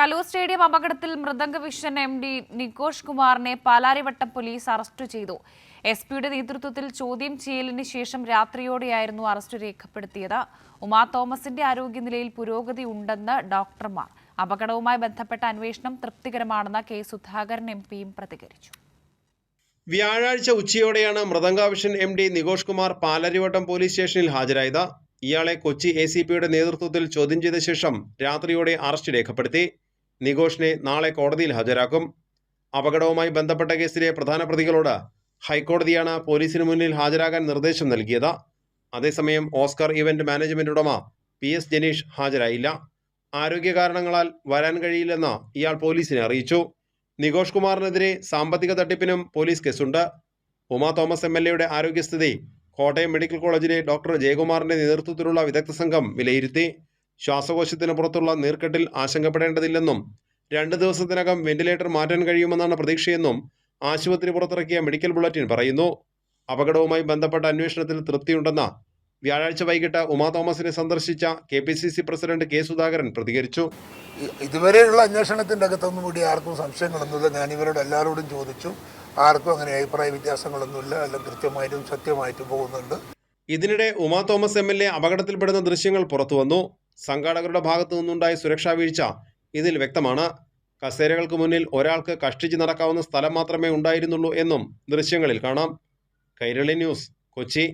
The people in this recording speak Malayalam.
കലൂർ സ്റ്റേഡിയം അപകടത്തിൽ മൃദംഗ വിഷൻ MD നികോഷ് കുമാറിനെ പാലാരിവട്ടം പോലീസ് അറസ്റ്റ് ചെയ്തു. SP-യുടെ നേതൃത്വത്തിൽ ചോദ്യം ചെയ്യലിന് ശേഷം രാത്രിയോടെയായിരുന്നു അറസ്റ്റ് രേഖപ്പെടുത്തിയത്. ഉമാ തോമസിന്റെ ആരോഗ്യനിലയിൽ പുരോഗതി ഉണ്ടെന്ന് ഡോക്ടർമാർ. അപകടവുമായി ബന്ധപ്പെട്ട അന്വേഷണം തൃപ്തികരമാണെന്ന് K. സുധാകരൻ MPയും പ്രതികരിച്ചു. വ്യാഴാഴ്ച ഉച്ചയോടെയാണ് Mridanga Vision MD Nikosh Kumar Palarivattom police സ്റ്റേഷനിൽ ഹാജരായത്. ഇയാളെ കൊച്ചി ACP-യുടെ നേതൃത്വത്തിൽ ചോദ്യം ചെയ്ത ശേഷം രാത്രിയോടെ അറസ്റ്റ് രേഖപ്പെടുത്തി. നികോഷിനെ നാളെ കോടതിയിൽ ഹാജരാക്കും. അപകടവുമായി ബന്ധപ്പെട്ട കേസിലെ പ്രധാന പ്രതികളോട് ഹൈക്കോടതിയാണ് പോലീസിന് മുന്നിൽ ഹാജരാകാൻ നിർദ്ദേശം നൽകിയത്. അതേസമയം ഓസ്കർ ഇവന്റ് മാനേജ്മെന്റ് ഉടമ PS ജനീഷ് ഹാജരായില്ല. ആരോഗ്യ കാരണങ്ങളാൽ വരാൻ കഴിയില്ലെന്ന് ഇയാൾ പോലീസിനെ അറിയിച്ചു. നികോഷ് കുമാറിനെതിരെ സാമ്പത്തിക തട്ടിപ്പിനും പോലീസ് കേസുണ്ട്. ഉമാ തോമസ് MLA-യുടെ ആരോഗ്യസ്ഥിതി കോട്ടയം മെഡിക്കൽ കോളേജിലെ ഡോക്ടർ ജയകുമാറിന്റെ നേതൃത്വത്തിലുള്ള വിദഗ്ധ സംഘം വിലയിരുത്തി. ശ്വാസകോശത്തിന് പുറത്തുള്ള നീർക്കെട്ടിൽ ആശങ്കപ്പെടേണ്ടതില്ലെന്നും 2 ദിവസത്തിനകം വെന്റിലേറ്റർ മാറ്റാൻ കഴിയുമെന്നാണ് പ്രതീക്ഷയെന്നും ആശുപത്രി പുറത്തിറക്കിയ മെഡിക്കൽ ബുള്ളറ്റിൻ പറയുന്നു. അപകടവുമായി ബന്ധപ്പെട്ട അന്വേഷണത്തിൽ തൃപ്തിയുണ്ടെന്ന് വ്യാഴാഴ്ച വൈകിട്ട് ഉമാ തോമസിനെ സന്ദർശിച്ച KPCC പ്രസിഡന്റ് K. സുധാകരൻ പ്രതികരിച്ചു. ഇതുവരെയുള്ള അന്വേഷണത്തിൻ്റെ അകത്തൊന്നും കൂടി ആർക്കും സംശയങ്ങളൊന്നുമില്ല. ഞാൻ ഇവരോട് എല്ലാവരോടും ചോദിച്ചു. ആർക്കും അങ്ങനെ അഭിപ്രായ വ്യത്യാസങ്ങളൊന്നുമില്ല. എല്ലാം കൃത്യമായിട്ടും സത്യമായിട്ടും പോകുന്നുണ്ട്. ഇതിനിടെ ഉമാ തോമസ് MLA അപകടത്തിൽപ്പെടുന്ന ദൃശ്യങ്ങൾ പുറത്തുവന്നു. സംഘാടകരുടെ ഭാഗത്തു നിന്നുണ്ടായ സുരക്ഷാ വീഴ്ച ഇതിൽ വ്യക്തമാണ്. കസേരകൾക്ക് മുന്നിൽ ഒരാൾക്ക് കഷ്ടിച്ച് നടക്കാവുന്ന സ്ഥലം മാത്രമേ ഉണ്ടായിരുന്നുള്ളൂ എന്നും ദൃശ്യങ്ങളിൽ കാണാം. കൈരളി ന്യൂസ്, കൊച്ചി.